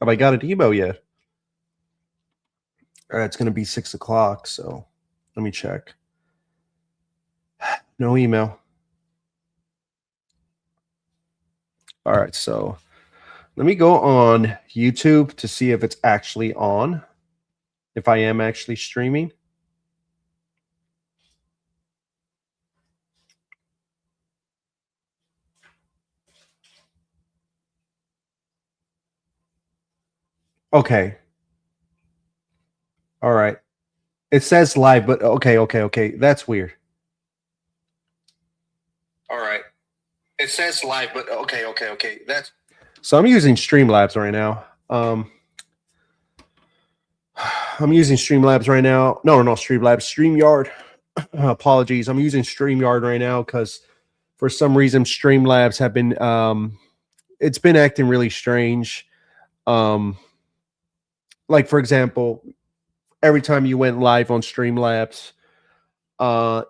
Have I got an email yet? All right, it's going to be 6 o'clock, so let me check. No email. All right, so let me go on YouTube to see if it's actually on, if I am actually streaming. Okay. All right. It says live, but okay. That's weird. All right. It says live, but okay. That's so I'm using Streamlabs right now. I'm using Streamlabs right now. No, Streamlabs, StreamYard. Apologies. I'm using StreamYard right now because for some reason Streamlabs have been it's been acting really strange. Like for example, every time you went live on Streamlabs,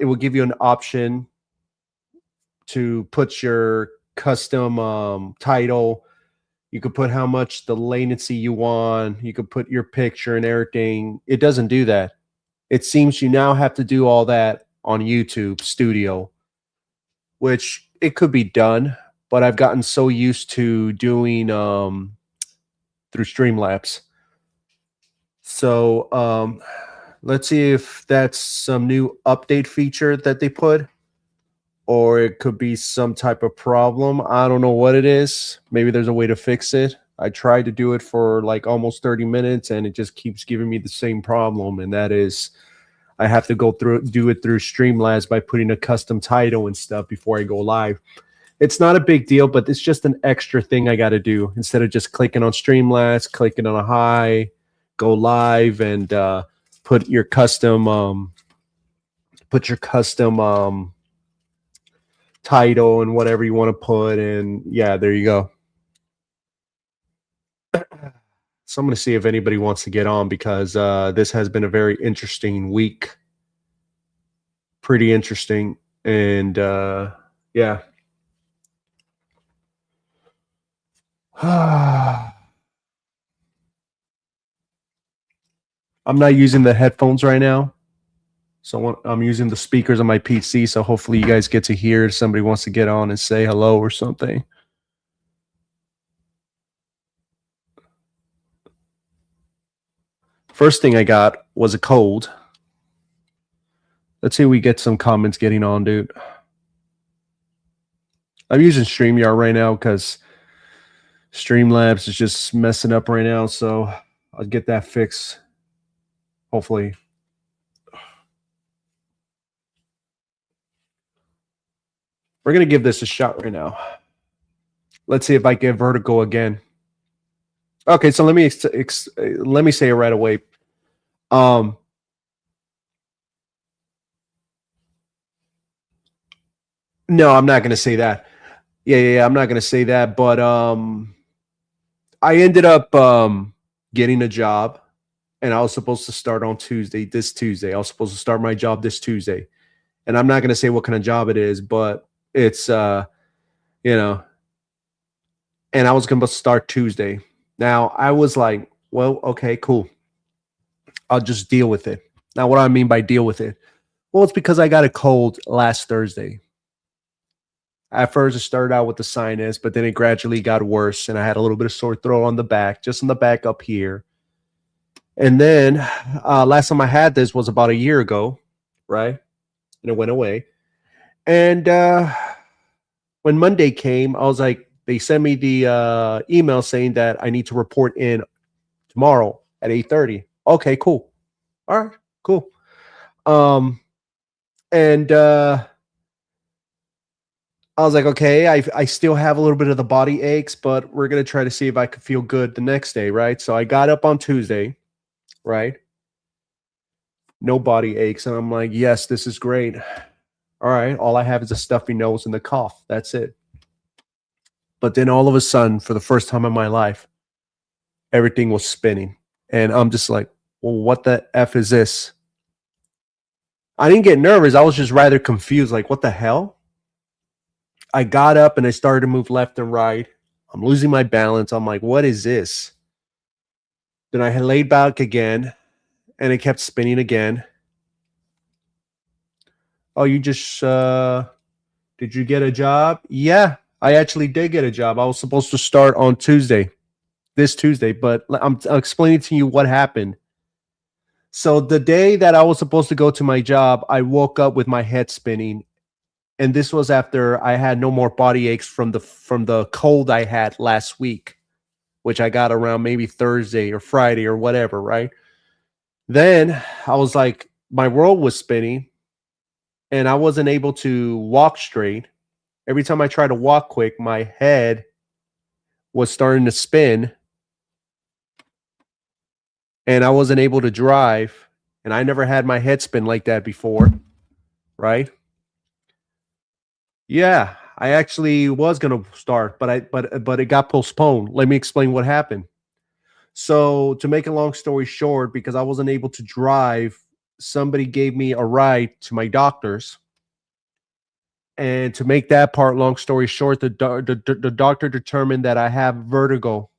it will give you an option to put your custom title. You could put how much the latency you want. You could put your picture and everything. It doesn't do that. It seems you now have to do all that on YouTube Studio, which it could be done, but I've gotten so used to doing through Streamlabs. So let's see if that's some new update feature that they put, or it could be some type of problem. I don't know what it is. Maybe there's a way to fix it. I tried to do it for like almost 30 minutes and it just keeps giving me the same problem. And that is I have to do it through Streamlabs by putting a custom title and stuff before I go live. It's not a big deal, but it's just an extra thing I got to do instead of just clicking on Streamlabs, clicking on a hi, go live, and put your custom title and whatever you want to put. And yeah, there you go. So I'm going to see if anybody wants to get on because this has been a very interesting week. Pretty interesting. And yeah. I'm not using the headphones right now. So I'm using the speakers on my PC. So hopefully you guys get to hear if somebody wants to get on and say hello or something. First thing I got was a cold. Let's see if we get some comments getting on, dude. I'm using StreamYard right now because Streamlabs is just messing up right now. So I'll get that fixed. Hopefully. We're going to give this a shot right now. Let's see if I get vertigo again. Okay, so let me say it right away. No, I'm not going to say that. Yeah, I'm not going to say that, but I ended up getting a job and I was supposed to start on this Tuesday. I was supposed to start my job this Tuesday. And I'm not going to say what kind of job it is, but it's and I was going to start Tuesday. Now, I was like, well, okay, cool. I'll just deal with it. Now, what do I mean by deal with it? Well, it's because I got a cold last Thursday. At first, it started out with the sinus, but then it gradually got worse, and I had a little bit of sore throat on the back, just on the back up here. And then last time I had this was about a year ago, right? And it went away. And when Monday came, I was like, they sent me the email saying that I need to report in tomorrow at 8:30. Okay, cool. All right, cool. And I was like, okay, I still have a little bit of the body aches, but we're going to try to see if I could feel good the next day, right? So I got up on Tuesday, right? No body aches. And I'm like, yes, this is great. All right, all I have is a stuffy nose and the cough. That's it. But then all of a sudden, for the first time in my life, everything was spinning. And I'm just like, well, what the F is this? I didn't get nervous. I was just rather confused. Like, what the hell? I got up and I started to move left and right. I'm losing my balance. I'm like, what is this? Then I had laid back again, and it kept spinning again. Oh, you just did you get a job? Yeah, I actually did get a job. I was supposed to start on Tuesday, this Tuesday, but I'm explaining to you what happened. So the day that I was supposed to go to my job, I woke up with my head spinning, and this was after I had no more body aches from the cold I had last week, which I got around maybe Thursday or Friday or whatever, right? Then I was like, my world was spinning, and I wasn't able to walk straight. Every time I tried to walk quick, my head was starting to spin, and I wasn't able to drive. And I never had my head spin like that before, right? Yeah, I actually was gonna start, but it got postponed. Let me explain what happened. So to make a long story short, because I wasn't able to drive, somebody gave me a ride to my doctor's. And to make that part long story short, the doctor determined that I have vertigo,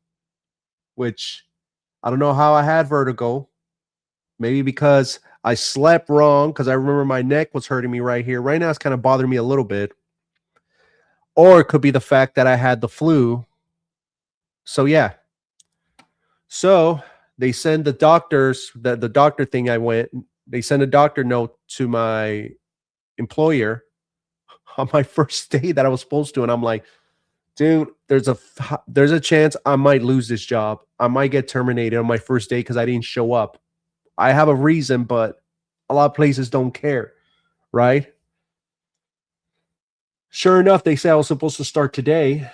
which I don't know how I had vertigo. Maybe because I slept wrong, because I remember my neck was hurting me right here. Right now, it's kind of bothering me a little bit. Or it could be the fact that I had the flu. So, yeah. So they send the doctors, the doctor thing I went, they send a doctor note to my employer on my first day that I was supposed to. And I'm like, dude, there's a chance I might lose this job. I might get terminated on my first day because I didn't show up. I have a reason, but a lot of places don't care, right? Sure enough, they say I was supposed to start today,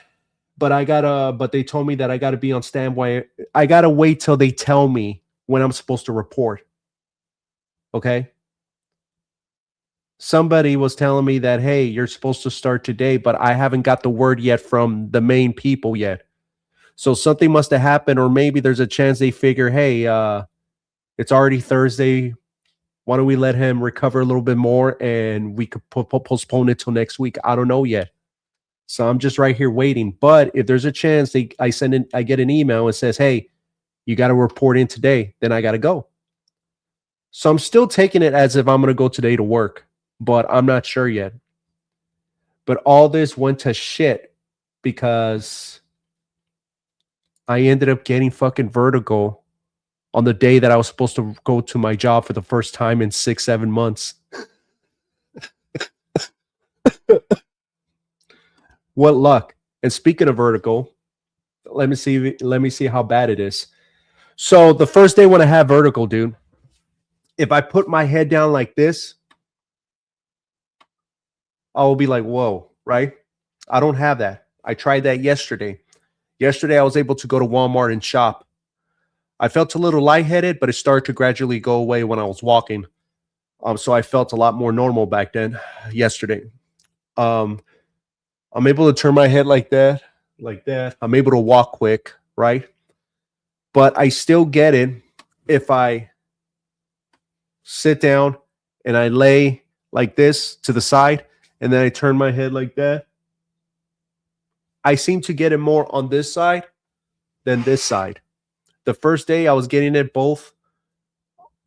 but they told me that I gotta be on standby. I gotta wait till they tell me when I'm supposed to report. Okay. Somebody was telling me that, hey, you're supposed to start today, but I haven't got the word yet from the main people yet. So something must have happened, or maybe there's a chance they figure, hey, it's already Thursday. Why don't we let him recover a little bit more and we could postpone it till next week? I don't know yet. So I'm just right here waiting. But if there's a chance I get an email and says, hey, you got to report in today, then I got to go. So I'm still taking it as if I'm going to go today to work, but I'm not sure yet. But all this went to shit because I ended up getting fucking vertigo on the day that I was supposed to go to my job for the first time in 6-7 months. What luck. And speaking of vertigo, let me see how bad it is. So the first day when I have vertigo, dude, if I put my head down like this, I will be like, whoa, right? I don't have that. I tried that yesterday. Yesterday, I was able to go to Walmart and shop. I felt a little lightheaded, but it started to gradually go away when I was walking. So I felt a lot more normal back then, yesterday. Um, I'm able to turn my head like that, like that. I'm able to walk quick, right? But I still get it if I sit down and I lay like this to the side and then I turn my head like that. I seem to get it more on this side than this side. The first day I was getting it both,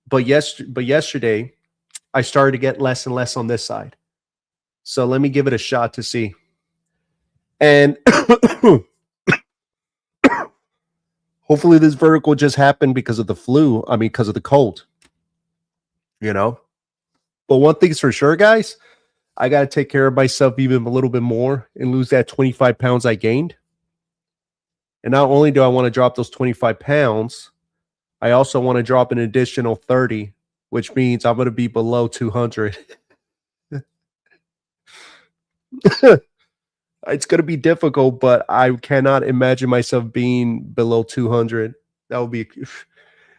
but yesterday I started to get less and less on this side. So let me give it a shot to see. And hopefully this vertical just happened because of the flu. I mean, because of the cold, you know? But one thing's for sure, guys, I got to take care of myself even a little bit more and lose that 25 pounds I gained. And not only do I want to drop those 25 pounds, I also want to drop an additional 30, which means I'm going to be below 200. It's going to be difficult, but I cannot imagine myself being below 200. That would be,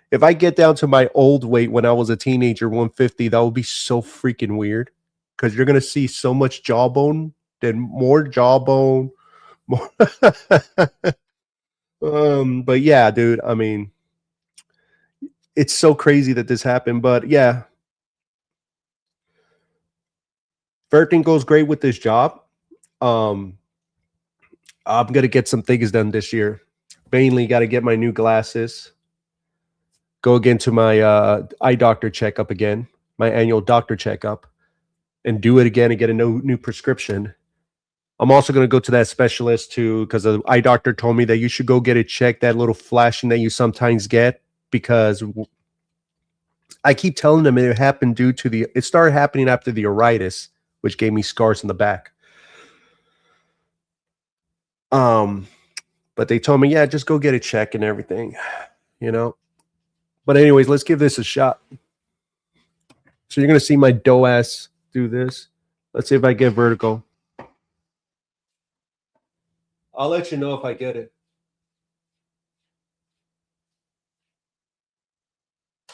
if I get down to my old weight when I was a teenager, 150, that would be so freaking weird because you're going to see so much jawbone, then more jawbone, more. But yeah, dude, I mean, it's so crazy that this happened, but yeah, if everything goes great with this job, um, I'm gonna get some things done this year. Mainly, got to get my new glasses. go again to my eye doctor checkup again, my annual doctor checkup, and do it again and get a new prescription. I'm also going to go to that specialist too, because the eye doctor told me that you should go get it checked, that little flashing that you sometimes get, because I keep telling them it happened due to it started happening after the iritis, which gave me scars in the back. But they told me, yeah, just go get it checked and everything, you know. But anyways, let's give this a shot. So you're going to see my dough ass do this. Let's see if I get vertigo. I'll let you know if I get it.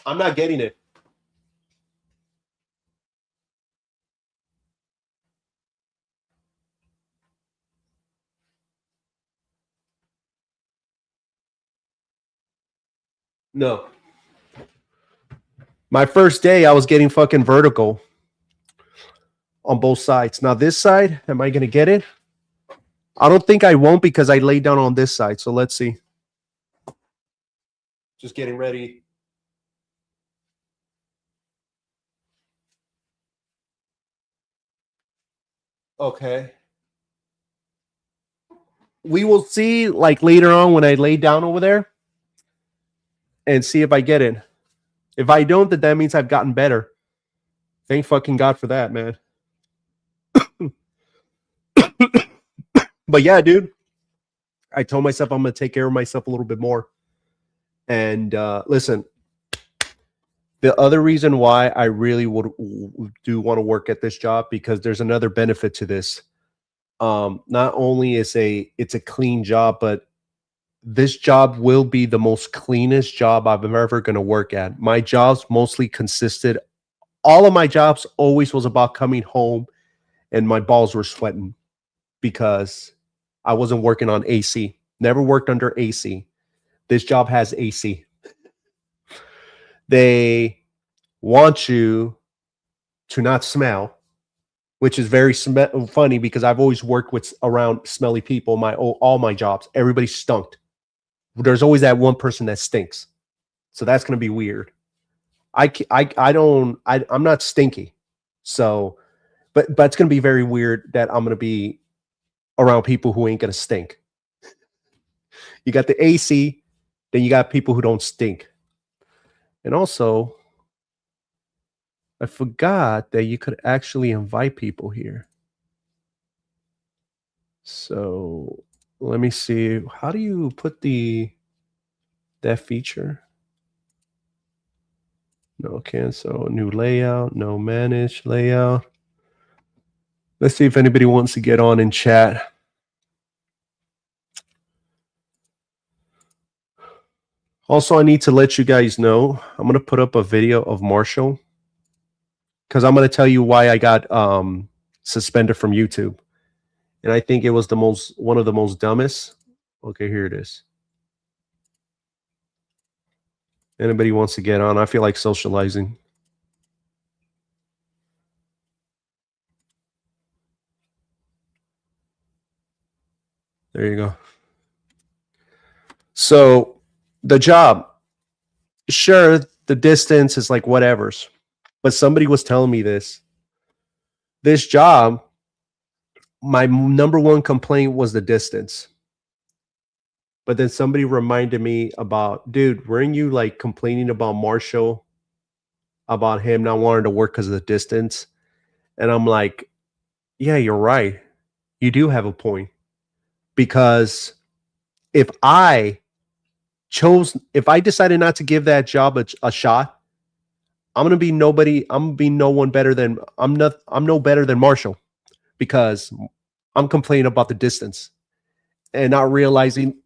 I'm not getting it. No. My first day, I was getting fucking vertigo on both sides. Now, this side, am I going to get it? I don't think I won't because I laid down on this side. So let's see. Just getting ready. Okay. We will see like later on when I lay down over there and see if I get it. If I don't, then that means I've gotten better. Thank fucking God for that, man. But yeah, dude, I told myself I'm going to take care of myself a little bit more. And listen, the other reason why I really do want to work at this job, because there's another benefit to this. Not only is it's a clean job, but this job will be the most cleanest job I'm ever going to work at. My jobs mostly consisted, all of my jobs always was about coming home and my balls were sweating because I wasn't working on AC. Never worked under AC. This job has AC. They want you to not smell, which is very funny because I've always worked with around smelly people. All my jobs, everybody stunk. There's always that one person that stinks, so that's gonna be weird. I'm not stinky, so but it's gonna be very weird that I'm gonna be around people who ain't gonna stink. You got the AC, then you got people who don't stink, and also I forgot that you could actually invite people here. So let me see. How do you put that feature? No cancel, new layout, no manage layout. Let's see if anybody wants to get on and chat. Also, I need to let you guys know, I'm going to put up a video of Marshall because I'm going to tell you why I got suspended from YouTube. And I think it was one of the most dumbest. Okay, here it is. Anybody wants to get on? I feel like socializing. There you go. So the job, sure, the distance is like whatever's, but somebody was telling me this job, my number one complaint was the distance. But then somebody reminded me about, dude, weren't you like complaining about Marshall, about him not wanting to work because of the distance? And I'm like, yeah, you're right. You do have a point. Because if I decided not to give that job a shot, I'm gonna be nobody. I'm gonna be no one better than I'm no better than Marshall, because I'm complaining about the distance and not realizing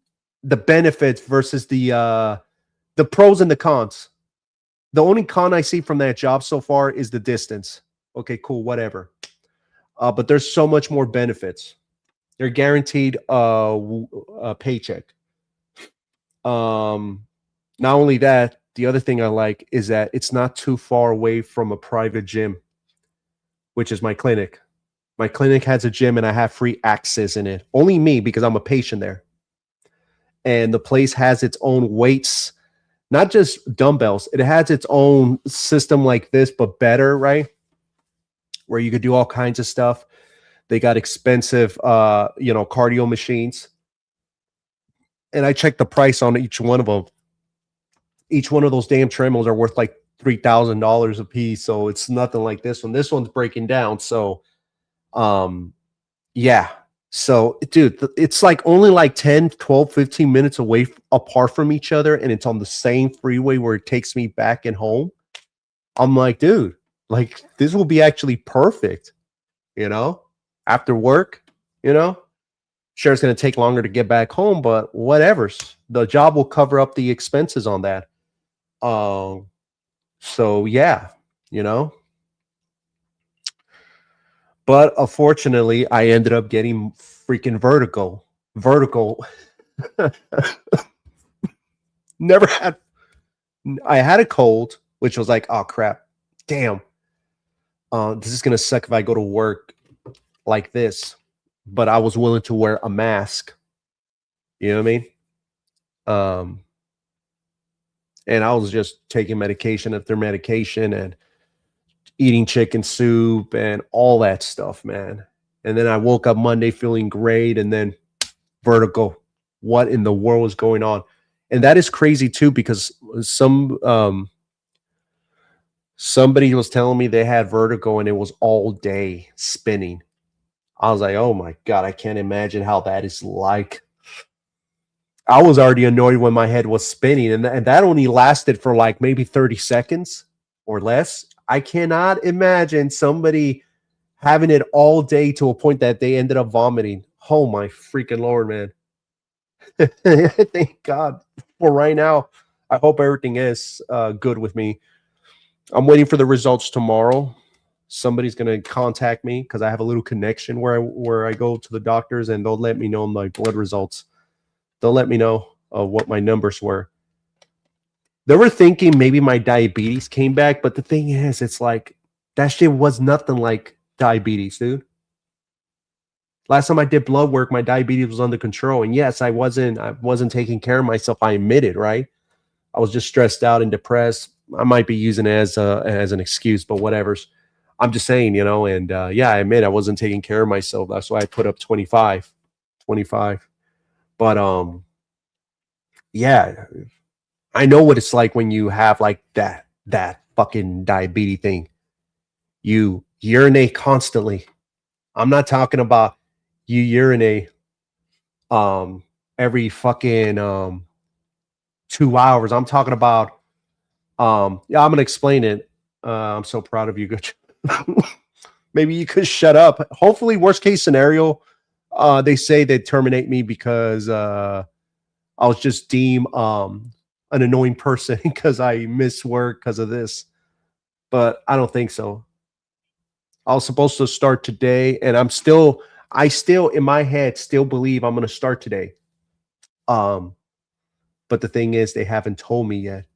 the benefits versus the pros and the cons. The only con I see from that job so far is the distance. Okay, cool, whatever. But there's so much more benefits. They're guaranteed a paycheck. Not only that, the other thing I like is that it's not too far away from a private gym, which is my clinic. My clinic has a gym and I have free access in it. Only me, because I'm a patient there. And the place has its own weights. not just dumbbells. It has its own system like this, but better, right? Where you could do all kinds of stuff. They got expensive, cardio machines, and I checked the price on each one of them. Each one of those damn treadmills are worth like $3,000 a piece, so it's nothing like this one. This one's breaking down, so um, yeah. So, dude, it's like only like 10, 12, 15 minutes away apart from each other, and it's on the same freeway where it takes me back and home. I'm like, dude, like this will be actually perfect, you know, after work, you know. Sure, it's going to take longer to get back home, but whatever's the job will cover up the expenses on that. Um, so yeah, you know, but unfortunately, I ended up getting freaking vertigo. Vertigo. Never had. I had a cold, which was like, oh crap, damn. This is gonna suck if I go to work like this. But I was willing to wear a mask. You know what I mean? Um, and I was just taking medication after medication and eating chicken soup and all that stuff, man. And then I woke up Monday feeling great, and then vertigo. What in the world was going on? And that is crazy too, because somebody was telling me they had vertigo and it was all day spinning. I was like, oh my God, I can't imagine how that is like. I was already annoyed when my head was spinning, and that only lasted for like maybe 30 seconds or less. I cannot imagine somebody having it all day to a point that they ended up vomiting. Oh my freaking Lord, man. Thank God for right now. I hope everything is good with me. I'm waiting for the results tomorrow. Somebody's gonna contact me because I have a little connection where I go to the doctors, and they'll let me know my blood results. They'll let me know what my numbers were. They were thinking maybe my diabetes came back, but the thing is, it's like that shit was nothing like diabetes, dude. Last time I did blood work, my diabetes was under control, and yes, I wasn't taking care of myself. I admit it, right? I was just stressed out and depressed. I might be using it as an excuse, but whatever's. I'm just saying, you know, and yeah, I admit I wasn't taking care of myself. That's why I put up 25, 25. But yeah, I know what it's like when you have like that fucking diabetes thing. You urinate constantly. I'm not talking about you urinate um every fucking 2 hours. I'm talking about yeah, I'm gonna explain it. I'm so proud of you. Good. Maybe you could shut up. Hopefully, worst case scenario, they say they terminate me because I was just deemed an annoying person because I miss work because of this. But I don't think so. I was supposed to start today, and I still in my head still believe I'm going to start today. Um, but the thing is, they haven't told me yet.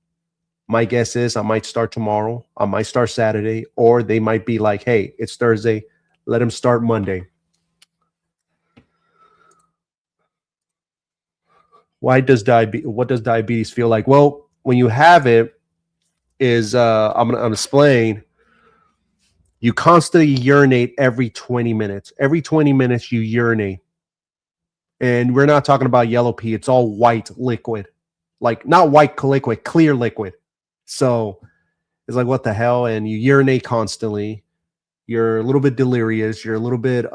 My guess is I might start tomorrow, I might start Saturday, or they might be like, "Hey, it's Thursday, let him start Monday." Why does diabetes? What does diabetes feel like? Well, when you have it, is I'm explain. You constantly urinate every 20 minutes. Every 20 minutes, you urinate. And we're not talking about yellow pee. It's all white liquid. Like, not white liquid, clear liquid. So it's like, what the hell? And you urinate constantly. You're a little bit delirious. You're a little bit,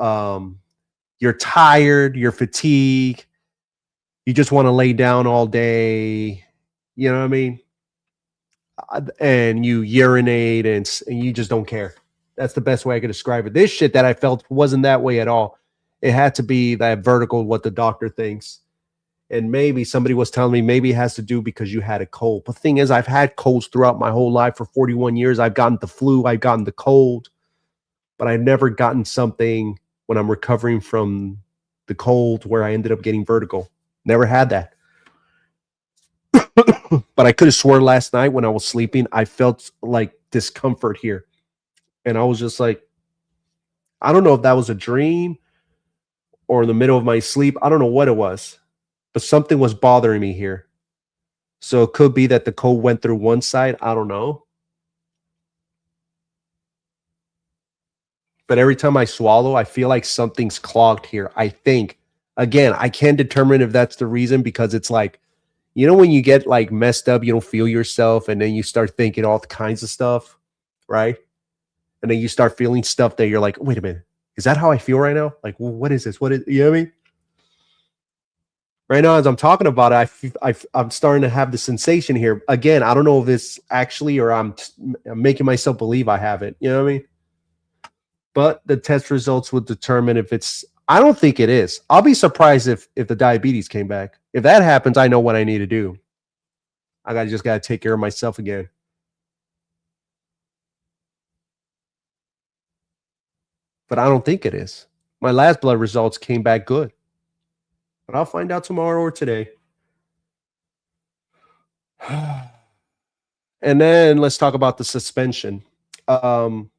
you're tired. You're fatigued. You just want to lay down all day. You know what I mean? And you urinate and you just don't care. That's the best way I could describe it. This shit that I felt wasn't that way at all. It had to be that vertical, what the doctor thinks. And maybe somebody was telling me maybe it has to do because you had a cold. But the thing is, I've had colds throughout my whole life for 41 years. I've gotten the flu, I've gotten the cold, but I've never gotten something when I'm recovering from the cold where I ended up getting vertigo. Never had that. But I could have sworn last night when I was sleeping, I felt like discomfort here. And I was just like, I don't know if that was a dream or in the middle of my sleep. I don't know what it was, but something was bothering me here. So it could be that the code went through one side. I don't know. But every time I swallow, I feel like something's clogged here. I think, again, I can't determine if that's the reason because it's like, you know, when you get like messed up, you don't feel yourself, and then you start thinking all kinds of stuff, right? And then you start feeling stuff that you're like, wait a minute, is that how I feel right now? Like, well, what is this? What is, you know what I mean? Right now, as I'm talking about it, I'm starting to have the sensation here. Again, I don't know if it's actually or I'm making myself believe I have it. You know what I mean? But the test results would determine if it's. I don't think it is. I'll be surprised if the diabetes came back. If that happens, I know what I need to do. I gotta take care of myself again. But I don't think it is. My last blood results came back good. But I'll find out tomorrow or today. And then let's talk about the suspension. Um,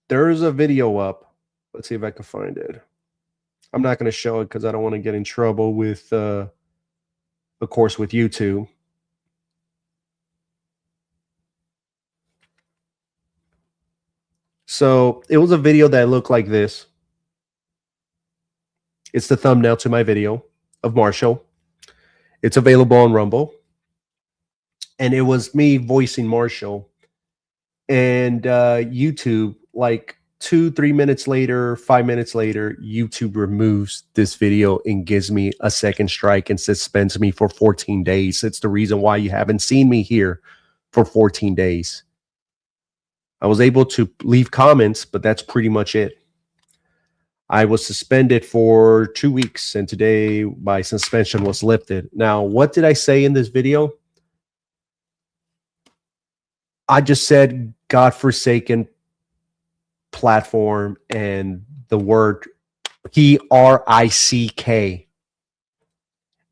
there's a video up. Let's see if I can find it. I'm not going to show it because I don't want to get in trouble with, of course, with YouTube. So it was a video that looked like this. It's the thumbnail to my video of Marshall. It's available on Rumble. And it was me voicing Marshall. And YouTube, like 2-3 minutes later, 5 minutes later, YouTube removes this video and gives me a second strike and suspends me for 14 days. It's the reason why you haven't seen me here for 14 days. I was able to leave comments, but that's pretty much it. I was suspended for 2 weeks, and today my suspension was lifted. Now, what did I say in this video? I just said godforsaken platform and the word PRICK,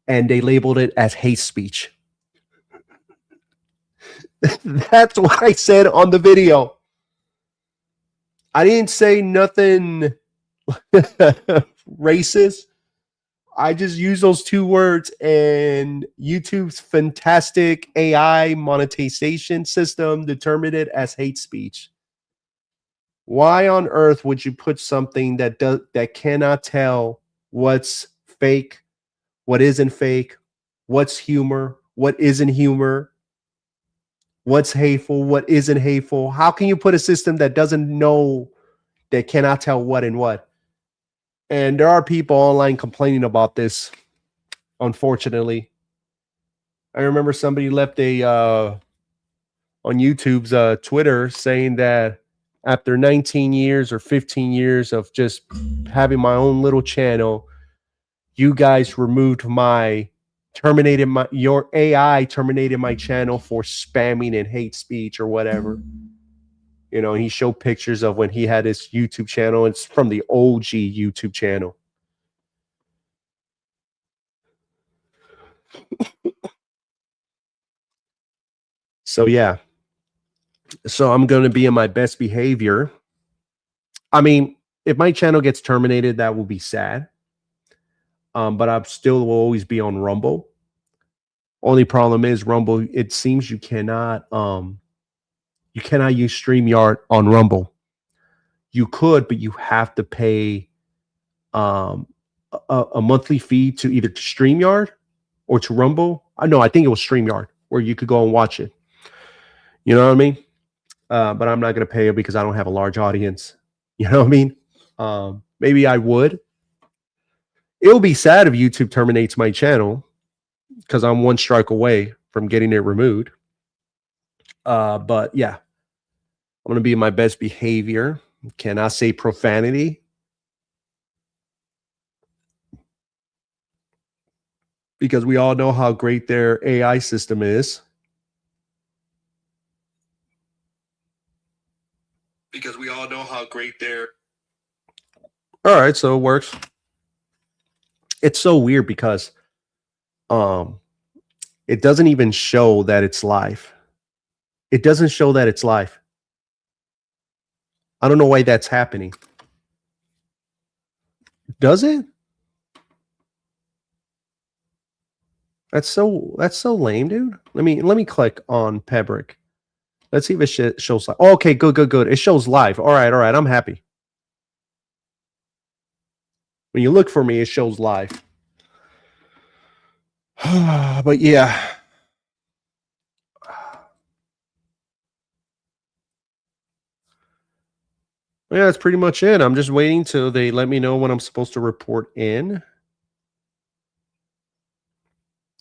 and they labeled it as hate speech. That's what I said on the video. I didn't say nothing racist. I just used those two words, and YouTube's fantastic AI monetization system determined it as hate speech. Why on earth would you put something that cannot tell what's fake, what isn't fake, what's humor, what isn't humor, what's hateful, what isn't hateful? How can you put a system that doesn't know, that cannot tell what and what? And there are people online complaining about this, unfortunately. I remember somebody left a on YouTube's Twitter saying that after 19 years or 15 years of just having my own little channel, you guys removed your AI terminated my channel for spamming and hate speech or whatever. You know, and he showed pictures of when he had his YouTube channel. It's from the OG YouTube channel. So yeah. So I'm going to be in my best behavior. I mean, if my channel gets terminated, that will be sad. But I still will always be on Rumble. Only problem is Rumble, it seems you cannot use StreamYard on Rumble. You could, but you have to pay a monthly fee to either to StreamYard or to Rumble. I think it was StreamYard where you could go and watch it. You know what I mean? But I'm not going to pay it because I don't have a large audience. You know what I mean? Maybe I would. It'll be sad if YouTube terminates my channel because I'm one strike away from getting it removed. But yeah, I'm going to be in my best behavior. Cannot say profanity. Because we all know how great their AI system is. Because we all know how great their. All right, so it works. It's so weird because it doesn't even show that it's live. It doesn't show that it's live. I don't know why that's happening. Does it? That's so lame, dude. Let me click on Pebrick. Let's see if it shows live. Oh, okay, good. It shows live. All right. I'm happy. When you look for me, it shows live. But yeah. Yeah, that's pretty much it. I'm just waiting till they let me know when I'm supposed to report in.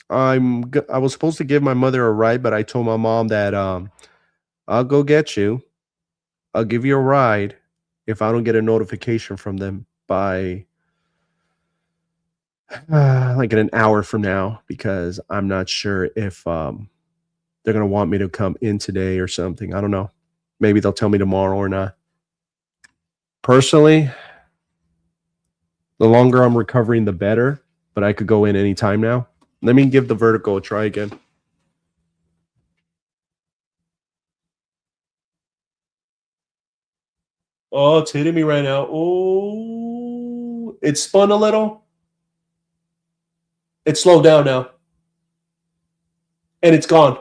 I was supposed to give my mother a ride, but I told my mom that I'll go get you. I'll give you a ride if I don't get a notification from them by like in an hour from now, because I'm not sure if they're gonna want me to come in today or something. I don't know. Maybe they'll tell me tomorrow or not. Personally, the longer I'm recovering, the better. But I could go in anytime now. Let me give the vertical a try again. Oh, it's hitting me right now. Oh, it spun a little. It's slowed down now. And it's gone.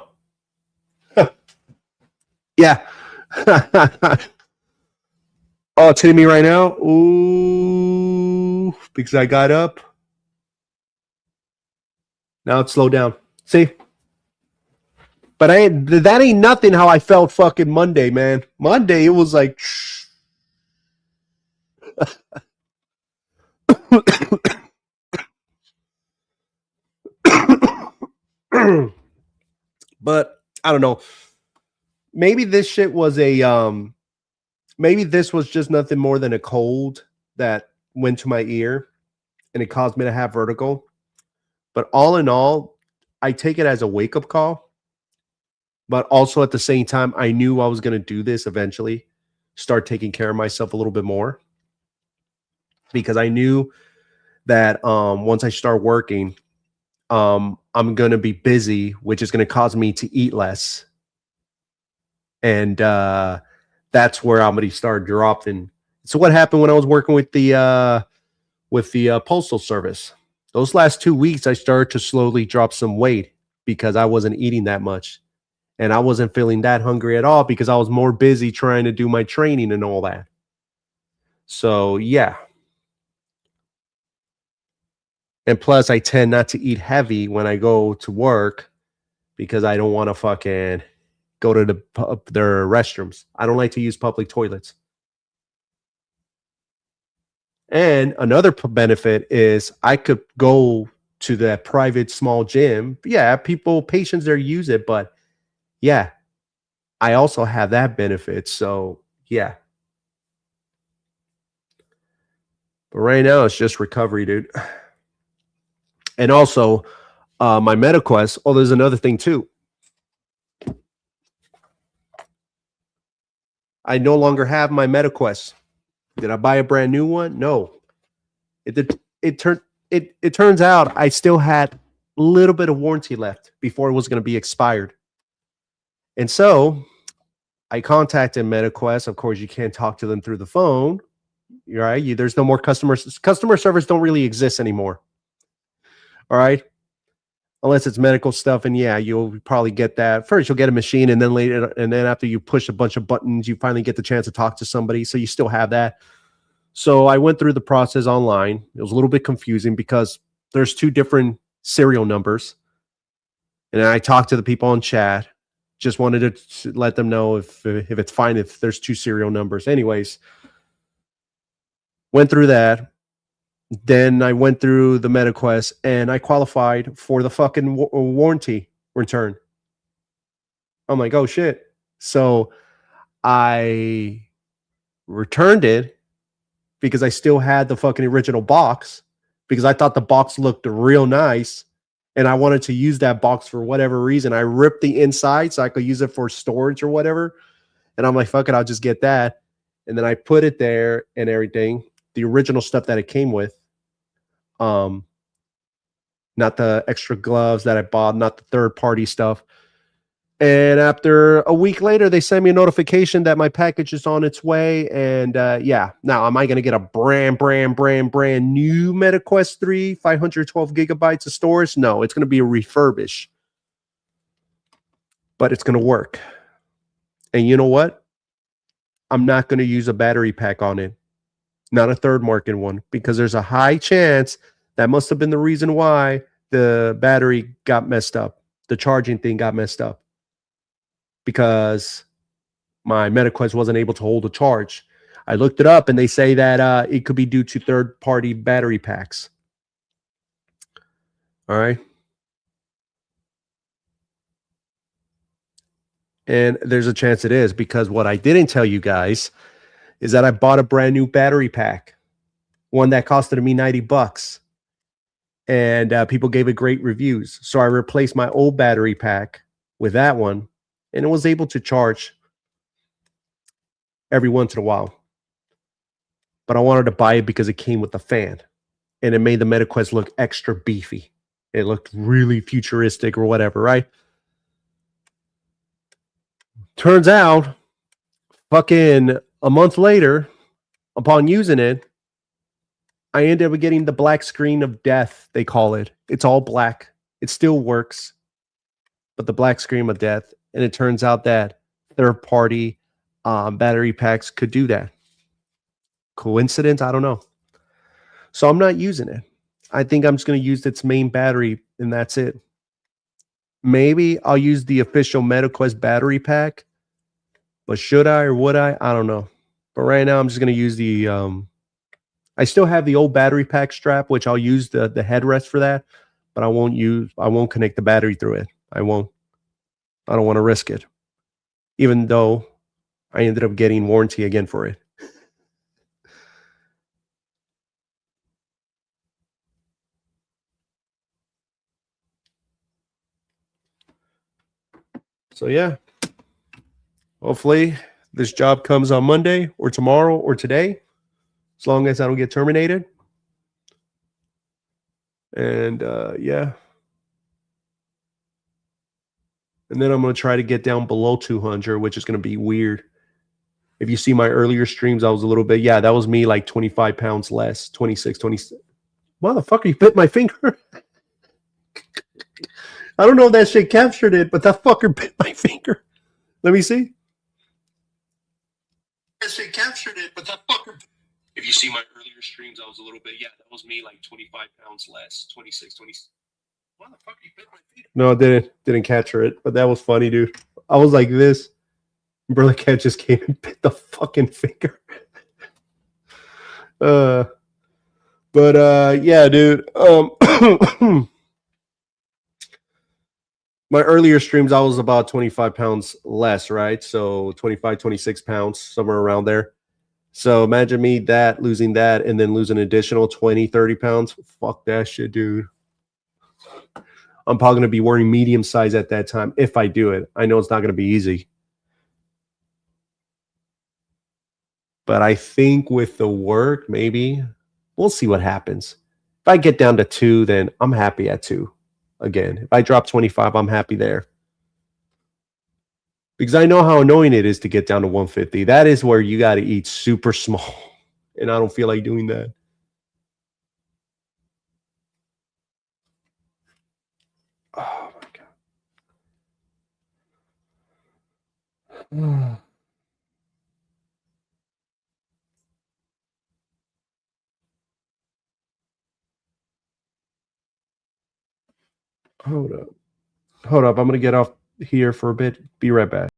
Yeah. Oh, it's hitting me right now. Ooh, because I got up. Now it's slowed down. See? But that ain't nothing how I felt fucking Monday, man. Monday, it was like. But I don't know. Maybe this shit was maybe this was just nothing more than a cold that went to my ear and it caused me to have vertigo. But all in all, I take it as a wake up call. But also at the same time, I knew I was going to do this eventually, start taking care of myself a little bit more, because I knew that once I start working, I'm going to be busy, which is going to cause me to eat less. And that's where I'm going to start dropping. So what happened when I was working with the postal service? Those last 2 weeks, I started to slowly drop some weight because I wasn't eating that much. And I wasn't feeling that hungry at all because I was more busy trying to do my training and all that. So, yeah. And plus, I tend not to eat heavy when I go to work because I don't want to fucking go to their restrooms. I don't like to use public toilets. And another benefit is I could go to that private small gym. Yeah, patients there use it, but yeah, I also have that benefit. So yeah. But right now it's just recovery, dude. And also, my MetaQuest. Oh, there's another thing too. I no longer have my MetaQuest. Did I buy a brand new one? No. It turns out I still had a little bit of warranty left before it was going to be expired. And so I contacted MetaQuest. Of course, you can't talk to them through the phone, right? There's no more customers. Customer service don't really exist anymore. All right. Unless it's medical stuff, and yeah, you'll probably get that. First, you'll get a machine, and then later, and then after you push a bunch of buttons, you finally get the chance to talk to somebody. So you still have that. So I went through the process online. It was a little bit confusing because there's two different serial numbers. And I talked to the people on chat. Just wanted to let them know if it's fine if there's two serial numbers. Anyways, went through that. Then I went through the MetaQuest and I qualified for the fucking warranty return. I'm like, oh shit. So I returned it because I still had the fucking original box, because I thought the box looked real nice and I wanted to use that box for whatever reason. I ripped the inside so I could use it for storage or whatever. And I'm like, fuck it, I'll just get that. And then I put it there and everything, the original stuff that it came with. Not the extra gloves that I bought, not the third party stuff. And after a week later, they send me a notification that my package is on its way. And yeah, now am I going to get a brand new MetaQuest 3, 512 gigabytes of storage? No, it's going to be a refurbish, but it's going to work. And you know what? I'm not going to use a battery pack on it, not a third market one, because there's a high chance that must have been the reason why the battery got messed up. The charging thing got messed up because my MetaQuest wasn't able to hold a charge. I looked it up and they say that it could be due to third-party battery packs. All right. And there's a chance it is, because what I didn't tell you guys is that I bought a brand new battery pack, one that costed me $90. And people gave it great reviews. So I replaced my old battery pack with that one, and it was able to charge every once in a while. But I wanted to buy it because it came with the fan, and it made the MetaQuest look extra beefy. It looked really futuristic or whatever, right? Turns out, fucking a month later, upon using it, I ended up getting the black screen of death, they call it. It's all black. It still works, but the black screen of death. And it turns out that third-party battery packs could do that. Coincidence? I don't know. So I'm not using it. I think I'm just going to use its main battery, and that's it. Maybe I'll use the official MetaQuest battery pack, but should I or would I? I don't know. But right now, I'm just going to use the. I still have the old battery pack strap, which I'll use the headrest for that, but I won't connect the battery through it. I won't. I don't want to risk it, even though I ended up getting warranty again for it. So yeah, hopefully this job comes on Monday or tomorrow or today, as long as I don't get terminated. And yeah. And then I'm going to try to get down below 200, which is going to be weird. If you see my earlier streams, I was a little bit, yeah, that was me like 25 pounds less, 26, 26. Motherfucker, you bit my finger. I don't know if that shit captured it, but that fucker bit my finger. Let me see. That shit captured it, but that fucker. If you see my earlier streams, I was a little bit, yeah, that was me like 25 pounds less, 26, 26. Motherfucker, you bit my finger. No, it didn't capture it, but that was funny, dude. I was like this. Brother Cat just came and bit the fucking finger. Yeah, dude. My earlier streams, I was about 25 pounds less, right? So 25, 26 pounds, somewhere around there. So imagine me losing that, and then losing an additional 20, 30 pounds. Fuck that shit, dude. I'm probably going to be wearing medium size at that time if I do it. I know it's not going to be easy. But I think with the work, maybe we'll see what happens. If I get down to 2, then I'm happy at 2. Again, if I drop 25, I'm happy there. Because I know how annoying it is to get down to 150. That is where you got to eat super small. And I don't feel like doing that. Oh, my God. Hold up. Hold up. I'm going to get off here for a bit. Be right back.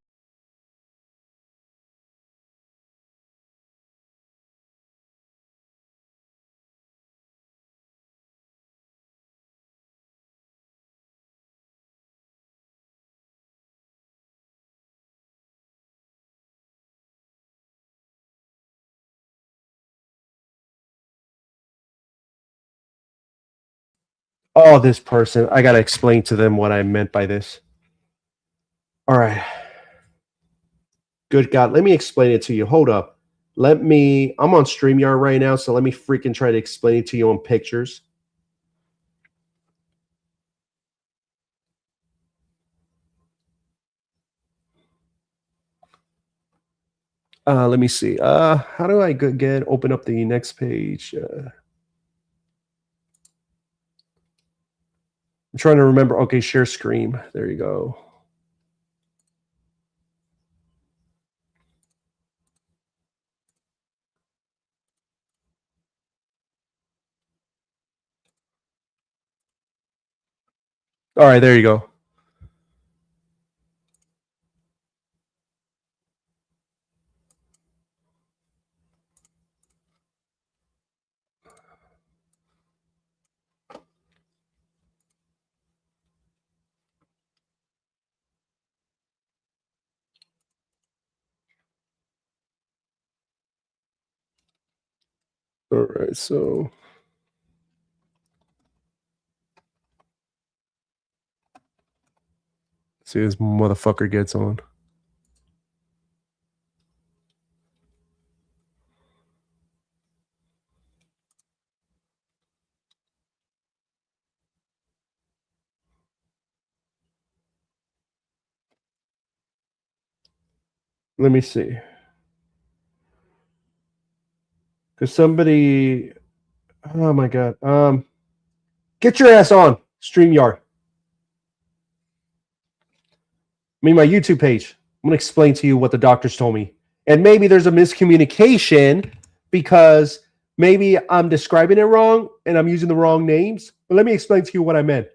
Oh, this person. I got to explain to them what I meant by this. All right. Good God. Let me explain it to you. Hold up. I'm on StreamYard right now, so let me freaking try to explain it to you on pictures. Let me see. How do I open up the next page? I'm trying to remember. Okay, share screen. There you go. All right, there you go. All right, so see this motherfucker gets on. Let me see. Because somebody, oh my god, get your ass on StreamYard. My YouTube page. I'm gonna explain to you what the doctors told me, and maybe there's a miscommunication because maybe I'm describing it wrong and I'm using the wrong names. But let me explain to you what I meant.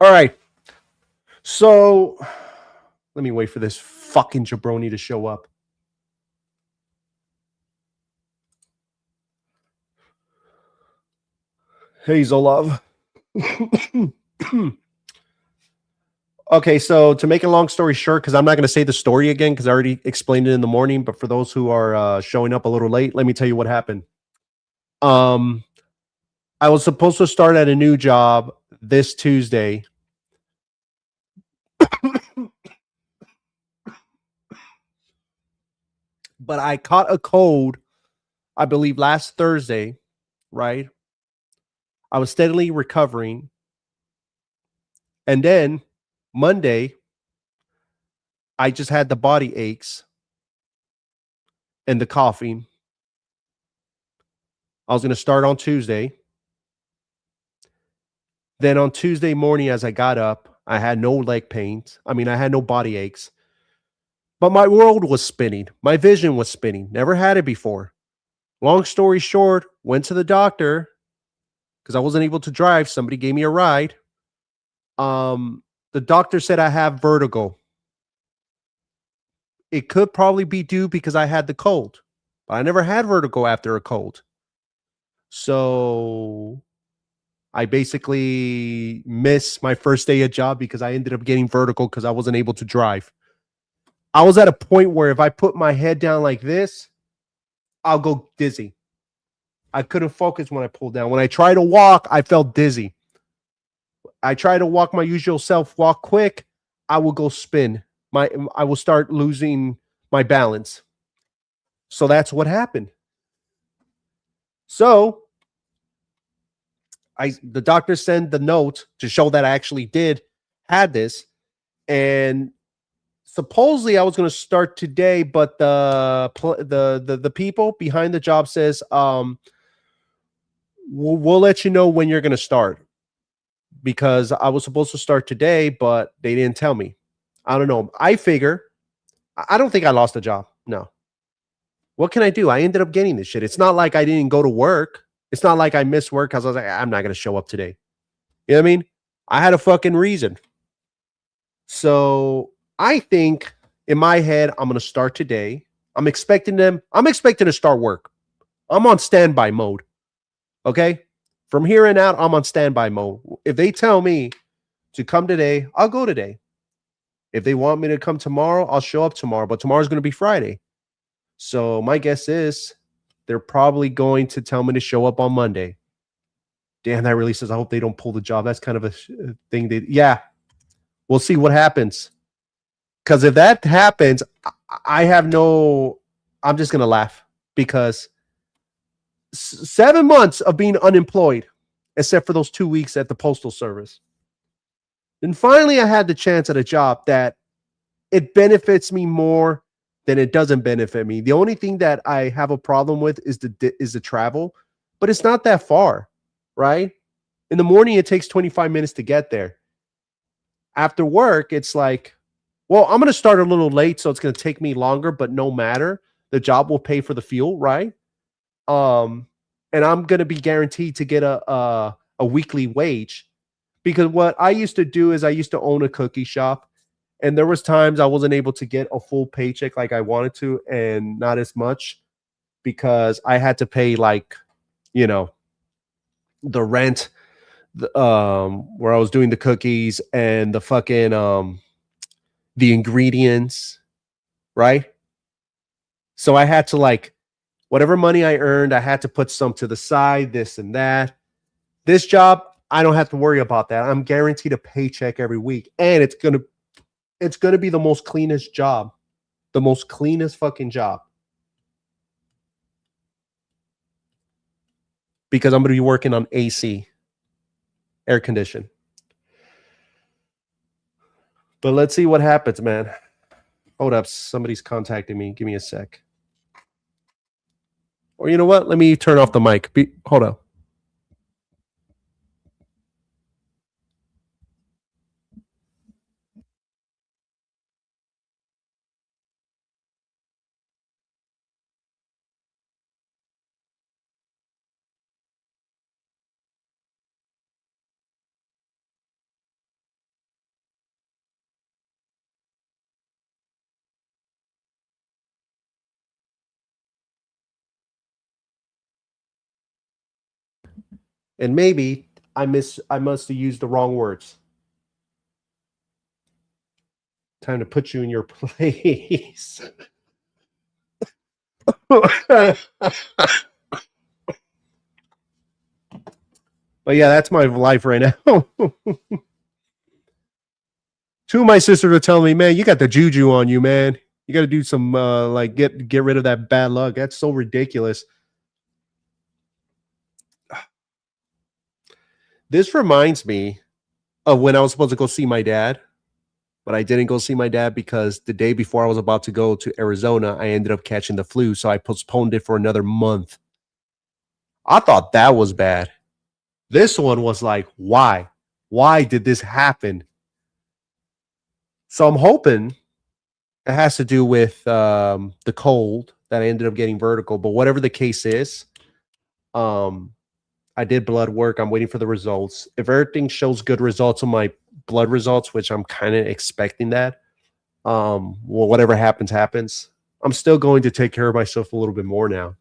All right. So let me wait for this fucking jabroni to show up. Hazel love. Okay, so to make a long story short, because I'm not going to say the story again because I already explained it in the morning, but for those who are showing up a little late, let me tell you what happened. I was supposed to start at a new job this Tuesday. But I caught a cold, I believe, last Thursday, right? I was steadily recovering. And then Monday, I just had the body aches and the coughing. I was going to start on Tuesday. Then on Tuesday morning, as I got up, I had no leg pains. I had no body aches. But my world was spinning. My vision was spinning. Never had it before. Long story short, went to the doctor because I wasn't able to drive. Somebody gave me a ride. The doctor said I have vertigo. It could probably be due because I had the cold, but I never had vertigo after a cold. So I basically missed my first day of job because I ended up getting vertigo because I wasn't able to drive. I was at a point where if I put my head down like this, I'll go dizzy. I couldn't focus when I pulled down. When I tried to walk, I felt dizzy. I try to walk my usual self, walk quick, I will go spin. I will start losing my balance. So that's what happened. So the doctor sent the note to show that I actually had this, and supposedly I was going to start today, but the people behind the job says we'll let you know when you're going to start, because I was supposed to start today, but they didn't tell me. I don't know. I figure I don't think I lost a job. No. What can I do? I ended up getting this shit. It's not like I didn't go to work. It's not like I missed work because I was like, I'm not going to show up today. You know what I mean? I had a fucking reason. So I think in my head, I'm going to start today. I'm expecting to start work. I'm on standby mode. Okay? From here on out, I'm on standby mode. If they tell me to come today, I'll go today. If they want me to come tomorrow, I'll show up tomorrow. But tomorrow's going to be Friday. So my guess is they're probably going to tell me to show up on Monday. Damn, that really says I hope they don't pull the job. That's kind of a thing. Yeah, we'll see what happens. Because if that happens, I'm just going to laugh because 7 months of being unemployed, except for those 2 weeks at the Postal Service. And finally, I had the chance at a job that it benefits me more than it doesn't benefit me. The only thing that I have a problem with is the travel, but it's not that far, right? In the morning, it takes 25 minutes to get there. After work, it's like, well, I'm going to start a little late, so it's going to take me longer, but no matter, the job will pay for the fuel, right? And I'm going to be guaranteed to get a weekly wage, because what I used to do is I used to own a cookie shop, and there was times I wasn't able to get a full paycheck like I wanted to, and not as much, because I had to pay, like, you know, the rent, where I was doing the cookies, and the fucking the ingredients, right? So I had to, like, whatever money I earned, I had to put some to the side, this and that. This job, I don't have to worry about that. I'm guaranteed a paycheck every week, and it's gonna be the most cleanest job, the most cleanest fucking job, because I'm gonna be working on AC, air condition. But let's see what happens, man. Hold up, somebody's contacting me. Give me a sec. Or you know what? Let me turn off the mic. Hold on. And maybe I must have used the wrong words. Time to put you in your place. But yeah, that's my life right now. Two of my sisters are telling me, man, you got the juju on you, man. You got to do some like get rid of that bad luck. That's so ridiculous. This reminds me of when I was supposed to go see my dad, but I didn't go see my dad because the day before I was about to go to Arizona, I ended up catching the flu, so I postponed it for another month. I thought that was bad. This one was like, why? Why did this happen? So I'm hoping it has to do with the cold that I ended up getting vertigo. But whatever the case is, um, I did blood work. I'm waiting for the results. If everything shows good results on my blood results, which I'm kind of expecting that, well, whatever happens, happens. I'm still going to take care of myself a little bit more now.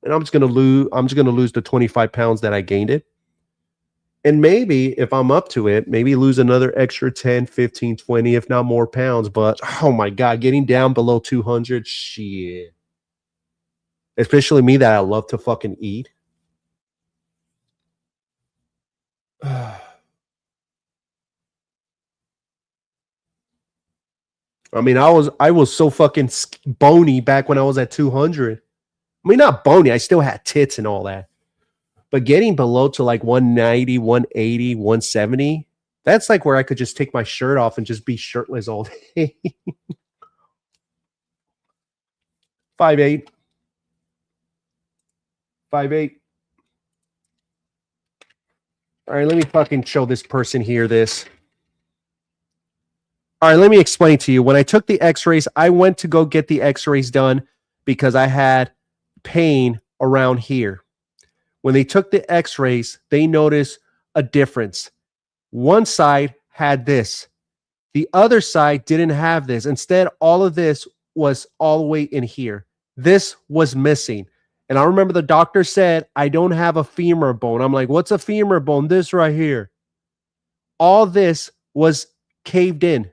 And I'm just gonna lose. I'm just gonna lose the 25 pounds that I gained it. And maybe if I'm up to it, maybe lose another extra 10, 15, 20, if not more pounds. But oh my God, getting down below 200, shit. Especially me that I love to fucking eat. I mean, I was so fucking bony back when I was at 200. I mean, not bony. I still had tits and all that. But getting below to like 190, 180, 170, that's like where I could just take my shirt off and just be shirtless all day. 5'8". 5'8". All right, let me fucking show this person here this. All right, let me explain to you. When I took the x-rays, I went to go get the x-rays done because I had pain around here. When they took the x-rays, they noticed a difference. One side had this. The other side didn't have this. Instead, all of this was all the way in here. This was missing. And I remember the doctor said, I don't have a femur bone. I'm like, what's a femur bone? This right here. All this was caved in.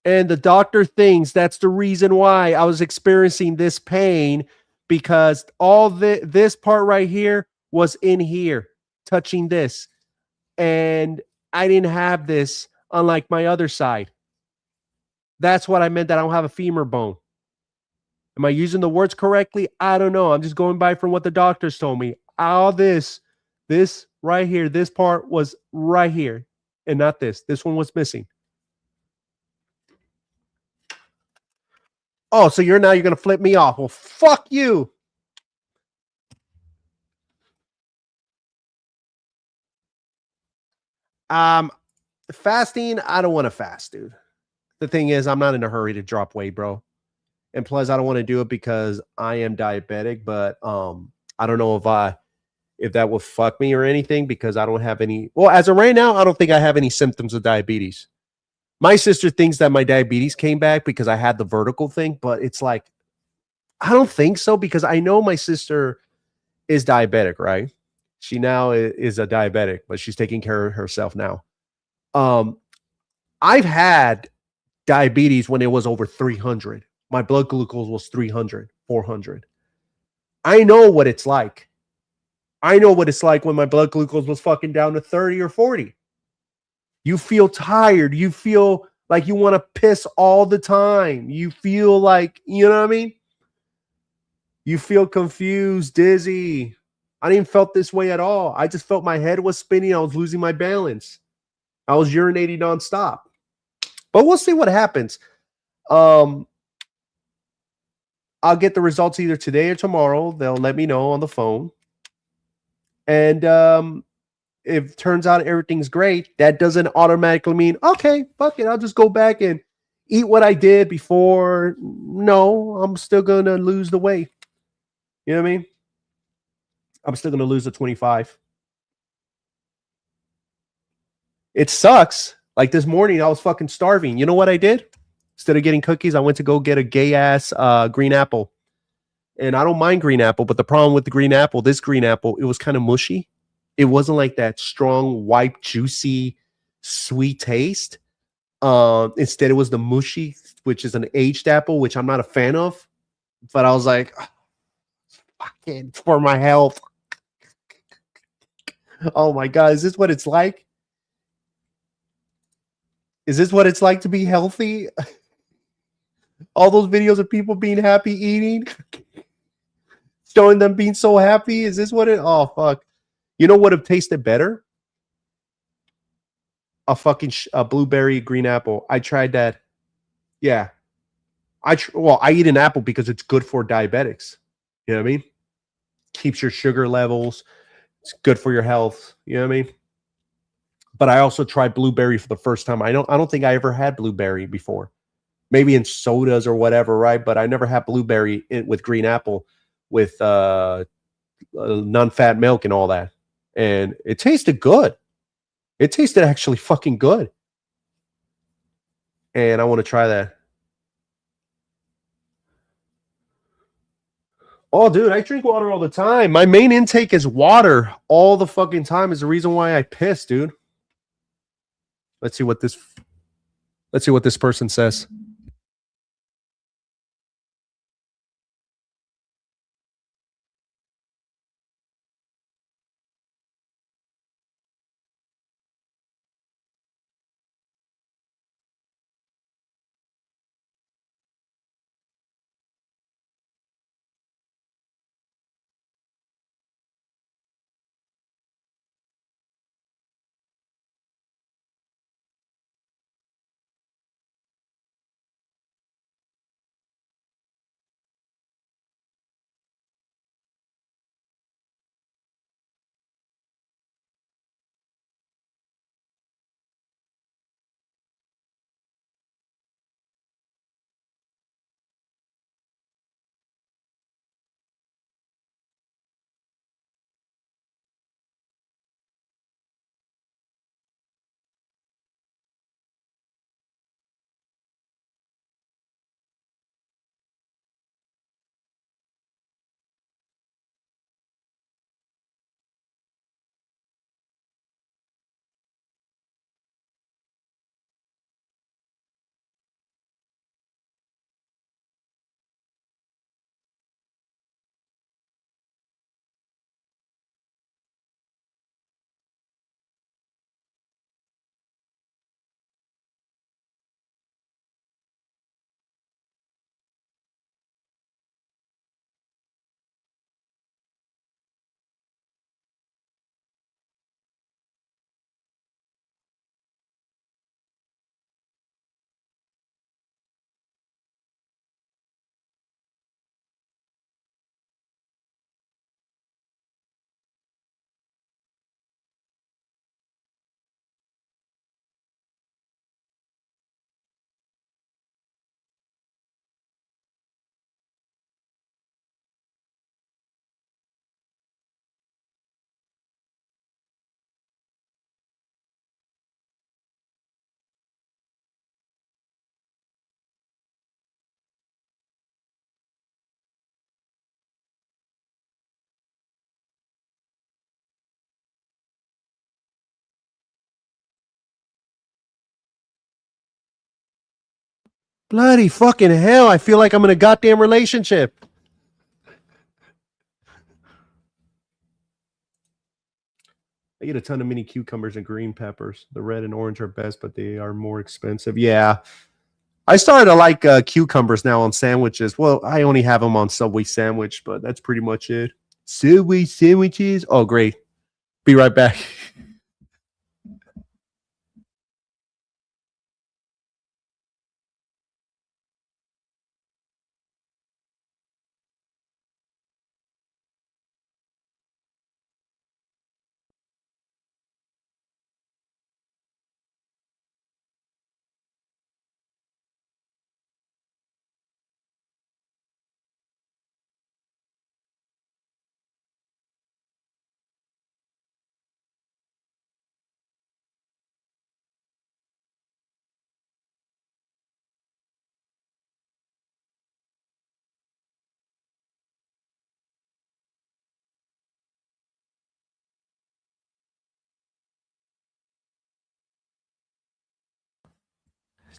And the doctor thinks that's the reason why I was experiencing this pain, because all this part right here was in here, touching this. And I didn't have this, unlike my other side. That's what I meant, that I don't have a femur bone. Am I using the words correctly? I don't know. I'm just going by from what the doctors told me. All this right here, this part was right here, and not this. This one was missing. Oh, so you're gonna flip me off? Well, fuck you. Um, Fasting. I don't want to fast, dude. The thing is, I'm not in a hurry to drop weight, bro. And plus, I don't want to do it because I am diabetic. But I don't know if that will fuck me or anything because I don't have any. Well, as of right now, I don't think I have any symptoms of diabetes. My sister thinks that my diabetes came back because I had the vertical thing, but it's like I don't think so because I know my sister is diabetic, right? She now is a diabetic, but she's taking care of herself now. Um, I've had diabetes when it was over 300. My blood glucose was 300, 400. I know what it's like. I know what it's like when my blood glucose was fucking down to 30 or 40. You feel tired. You feel like you want to piss all the time. You feel like, you know what I mean? You feel confused, dizzy. I didn't felt this way at all. I just felt my head was spinning. I was losing my balance. I was urinating nonstop. But we'll see what happens. Um, I'll get the results either today or tomorrow. They'll let me know on the phone. And if it turns out everything's great, that doesn't automatically mean, okay, fuck it, I'll just go back and eat what I did before. No, I'm still going to lose the weight. You know what I mean? I'm still going to lose the 25. It sucks. Like this morning, I was fucking starving. You know what I did? Instead of getting cookies, I went to go get a gay ass green apple. And I don't mind green apple, but the problem with the green apple, this green apple, it was kind of mushy. It wasn't like that strong, white, juicy, sweet taste. Instead, it was the mushy, which is an aged apple, which I'm not a fan of. But I was like, "Oh, fucking for my health." Oh my god, is this what it's like? Is this what it's like to be healthy? All those videos of people being happy eating, showing them being so happy. Is this what it? Oh fuck! You know what would have tasted better? A blueberry green apple. I tried that. Yeah, well, I eat an apple because it's good for diabetics. You know what I mean? Keeps your sugar levels. It's good for your health. You know what I mean? But I also tried blueberry for the first time. I don't think I ever had blueberry before. Maybe in sodas or whatever, right? But I never had blueberry with green apple with non-fat milk and all that. And it tasted good. It tasted actually fucking good. And I want to try that. Oh, dude, I drink water all the time. My main intake is water all the fucking time. Is the reason why I piss, dude. Let's see what this. Let's see what this person says. Bloody fucking hell. I feel like I'm in a goddamn relationship. I get a ton of mini cucumbers and green peppers. The red and orange are best, but they are more expensive. Yeah. I started to like cucumbers now on sandwiches. Well, I only have them on Subway sandwich, but that's pretty much it. Subway sandwiches. Oh, great. Be right back.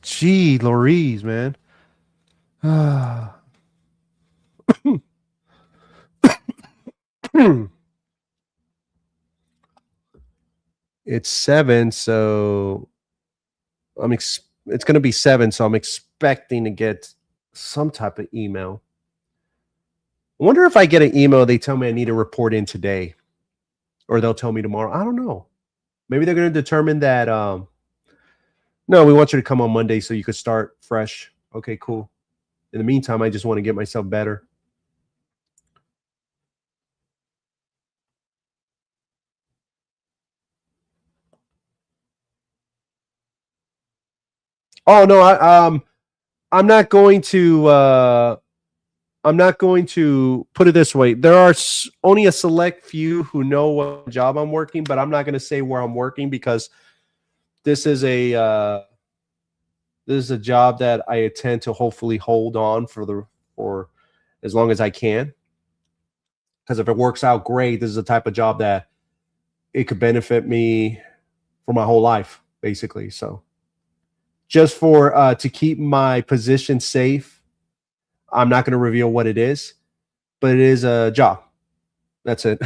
Gee, Louise, man. It's 7, so it's going to be 7, so I'm expecting to get some type of email. I wonder if I get an email, they tell me I need to report in today, or they'll tell me tomorrow. I don't know. Maybe they're going to determine that. No, we want you to come on Monday so you could start fresh. Okay, cool. In the meantime, I just want to get myself better. Oh no, I'm not going to. I'm not going to put it this way. There are only a select few who know what job I'm working, but I'm not going to say where I'm working because this is a job that I intend to hopefully hold on for as long as I can. Because if it works out great, this is the type of job that it could benefit me for my whole life, basically. So just for to keep my position safe, I'm not going to reveal what it is, but it is a job. That's it.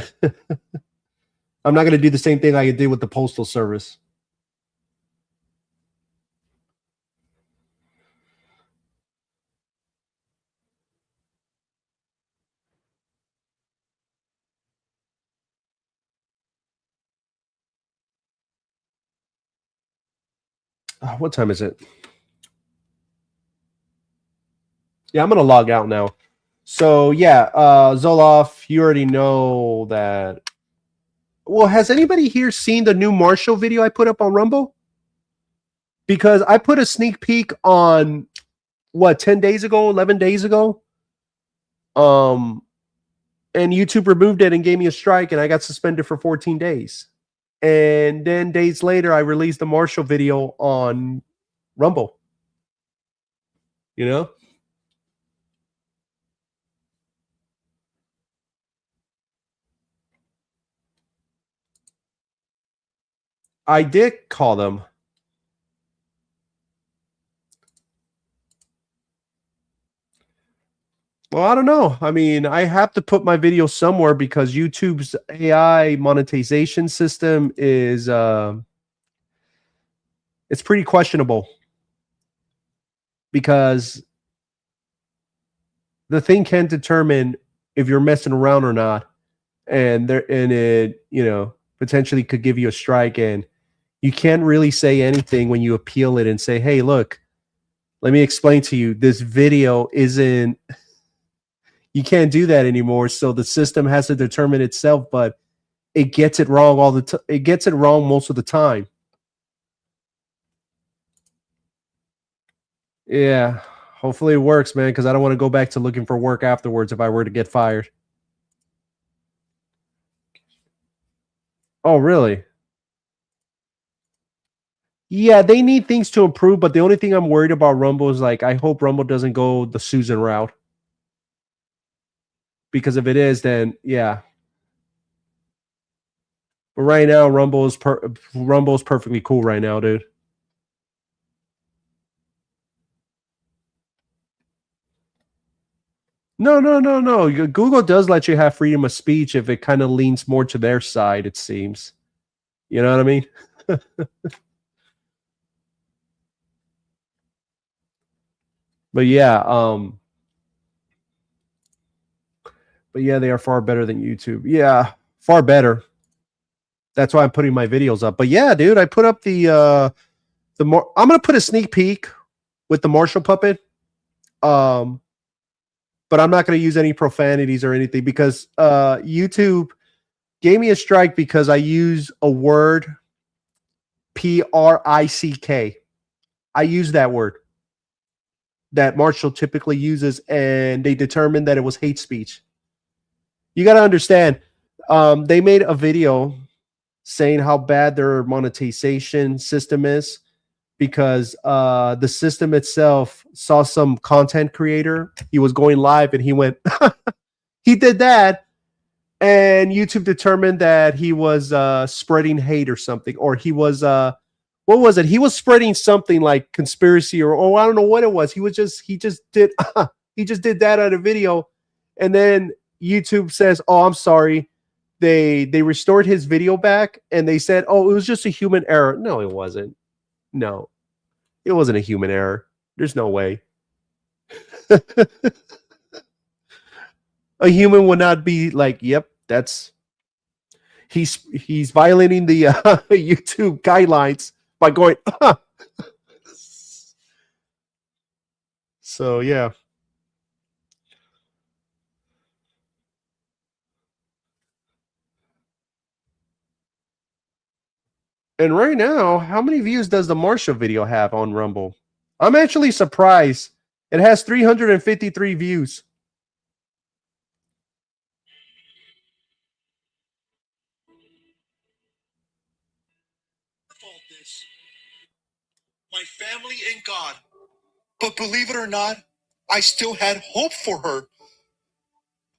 I'm not going to do the same thing I did with the postal service. What time is it? Yeah, I'm going to log out now. So yeah, Zoloff, you already know that. Well, has anybody here seen the new Marshall video I put up on Rumble? Because I put a sneak peek on what 10 days ago, 11 days ago. And YouTube removed it and gave me a strike, and I got suspended for 14 days. And then days later, I released the Marshall video on Rumble. You know, I did call them. Well, I don't know. I mean, I have to put my video somewhere because YouTube's AI monetization system is it's pretty questionable because the thing can determine if you're messing around or not, and it potentially could give you a strike, and you can't really say anything when you appeal it and say, "Hey, look, let me explain to you. This video isn't." You can't do that anymore. So the system has to determine itself, but it gets it wrong all the time. It gets it wrong most of the time. Yeah. Hopefully it works, man, because I don't want to go back to looking for work afterwards if I were to get fired. Oh, really? Yeah, they need things to improve, but the only thing I'm worried about Rumble is like I hope Rumble doesn't go the Susan route. Because if it is, then yeah. But right now, Rumble's perfectly cool right now, dude. No, no, no, no. Google does let you have freedom of speech if it kind of leans more to their side, it seems. You know what I mean? But yeah, but yeah, they are far better than YouTube. Yeah, far better. That's why I'm putting my videos up. But yeah, dude, I put up the more I'm gonna put a sneak peek with the Marshall puppet. Um, but I'm not gonna use any profanities or anything because YouTube gave me a strike because I use a word PRICK. I use that word that Marshall typically uses, and they determined that it was hate speech. You got to understand, they made a video saying how bad their monetization system is because the system itself saw some content creator. He was going live and he went, he did that. And YouTube determined that he was spreading hate or something, or he was what was it? He was spreading something like conspiracy or I don't know what it was. He just did he just did that on a video, and then YouTube says, "Oh, I'm sorry." They restored his video back, and they said, "Oh, it was just a human error." No, it wasn't. No, it wasn't a human error. There's no way. A human would not be like, "Yep, that's he's violating the YouTube guidelines by going." So yeah. And right now, how many views does the Marshall video have on Rumble? I'm actually surprised. It has 353 views. My family and God. But believe it or not, I still had hope for her.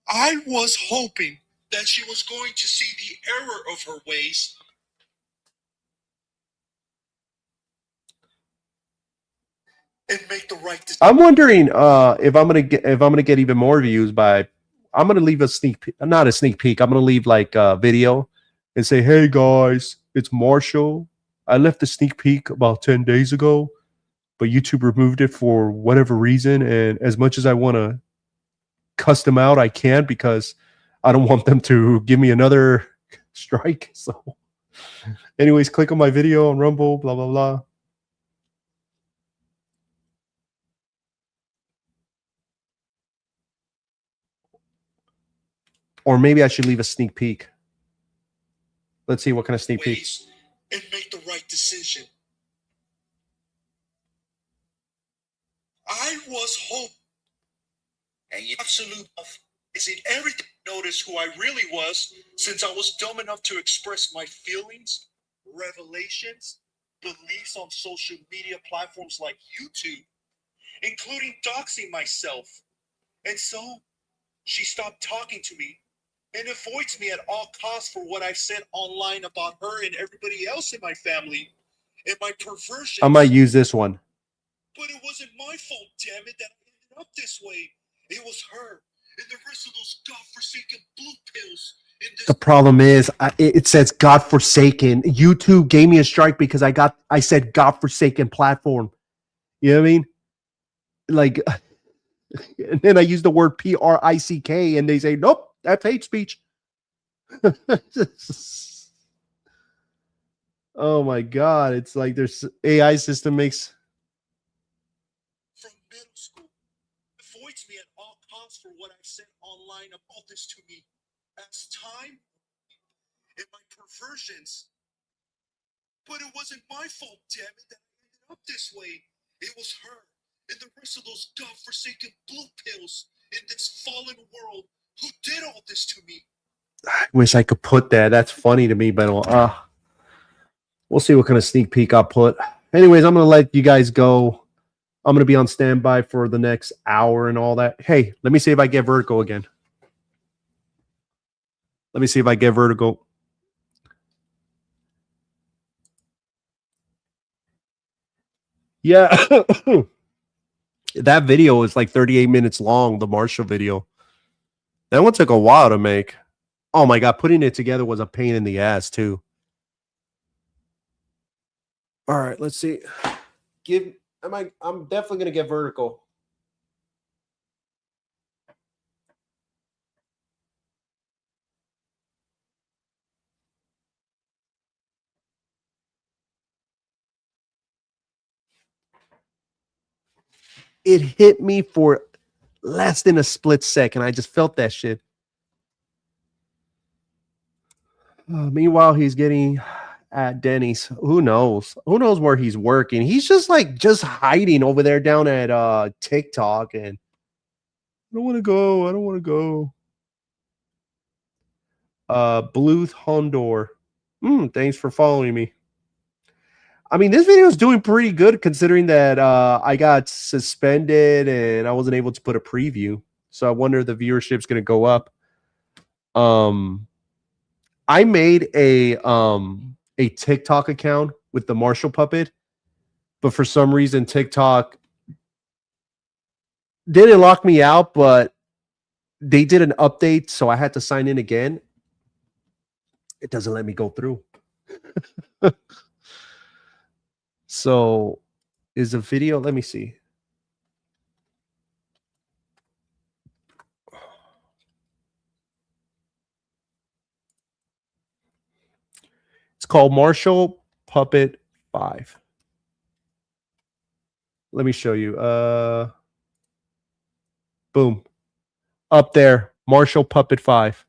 I was hoping that she was going to see the error of her ways. And make the right decision. I'm wondering if I'm gonna get even more views by I'm gonna leave a sneak not a sneak peek. I'm gonna leave like a video and say, "Hey guys, it's Marshall. I left a sneak peek about 10 days ago, but YouTube removed it for whatever reason. And as much as I want to cuss them out, I can't because I don't want them to give me another strike." So, anyways, click on my video on Rumble, blah, blah, blah. Or maybe I should leave a sneak peek. Let's see what kind of sneak peek. And make the right decision. I was hope and absolute is it everything. Notice who I really was since I was dumb enough to express my feelings, revelations, beliefs on social media platforms like YouTube, including doxing myself. And so she stopped talking to me and avoids me at all costs for what I've said online about her and everybody else in my family and my perversion. I might use this one. But it wasn't my fault, damn it, that I ended up this way. It was her and the rest of those godforsaken blue pills. The problem is, it says godforsaken. YouTube gave me a strike because I said godforsaken platform. You know what I mean? Like, and then I use the word PRICK, and they say, nope, that's hate speech. Oh my god, it's like there's AI system makes from middle school avoids me at all costs for what I've said online about this to me. As time and my perversions. But it wasn't my fault, damn it, that I ended up this way. It was her and the rest of those godforsaken blue pills in this fallen world who did all this to me. I wish I could put that. That's funny to me, but we'll see what kind of sneak peek I'll put. Anyways, I'm going to let you guys go. I'm going to be on standby for the next hour and all that. Hey, let me see if I get vertigo again. Let me see if I get vertigo. Yeah. That video is like 38 minutes long, the Marshall video. That one took a while to make. Oh my god, putting it together was a pain in the ass too. All right, let's see. I'm definitely gonna get vertical. It hit me for less than a split second. I just felt that shit. Meanwhile, he's getting at Denny's. Who knows? Who knows where he's working? He's just hiding over there down at TikTok, and I don't want to go. I don't want to go. Bluth Hondor. Thanks for following me. I mean, this video is doing pretty good considering that I got suspended and I wasn't able to put a preview. So I wonder if the viewership's going to go up. I made a TikTok account with the Marshall puppet, but for some reason TikTok didn't lock me out, but they did an update, so I had to sign in again. It doesn't let me go through. So is a video, let me see. It's called Marshall Puppet 5. Let me show you. Boom. Up there, Marshall Puppet 5.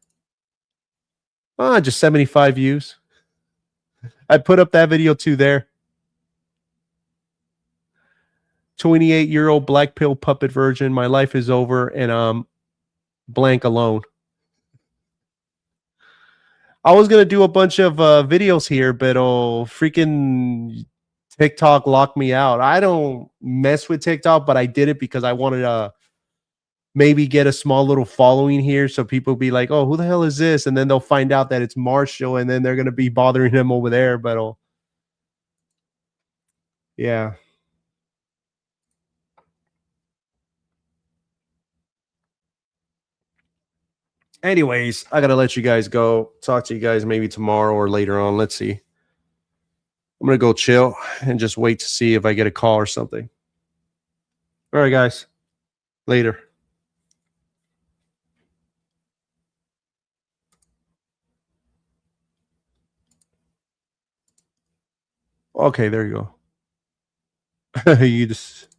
Just 75 views. I put up that video too there. 28-year-old black pill puppet virgin. My life is over and I'm blank alone. I was going to do a bunch of videos here, but freaking TikTok locked me out. I don't mess with TikTok, but I did it because I wanted to maybe get a small little following here. So people be like, oh, who the hell is this? And then they'll find out that it's Marshall and then they're going to be bothering him over there. But yeah. Anyways, I gotta let you guys go. Talk to you guys maybe tomorrow or later on. Let's see. I'm gonna go chill and just wait to see if I get a call or something. All right, guys. Later. Okay, there you go. You just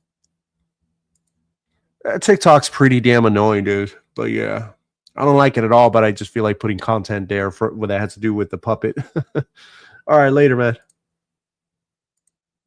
TikTok's pretty damn annoying, dude. But yeah. I don't like it at all, but I just feel like putting content there for what that has to do with the puppet. All right, later, man.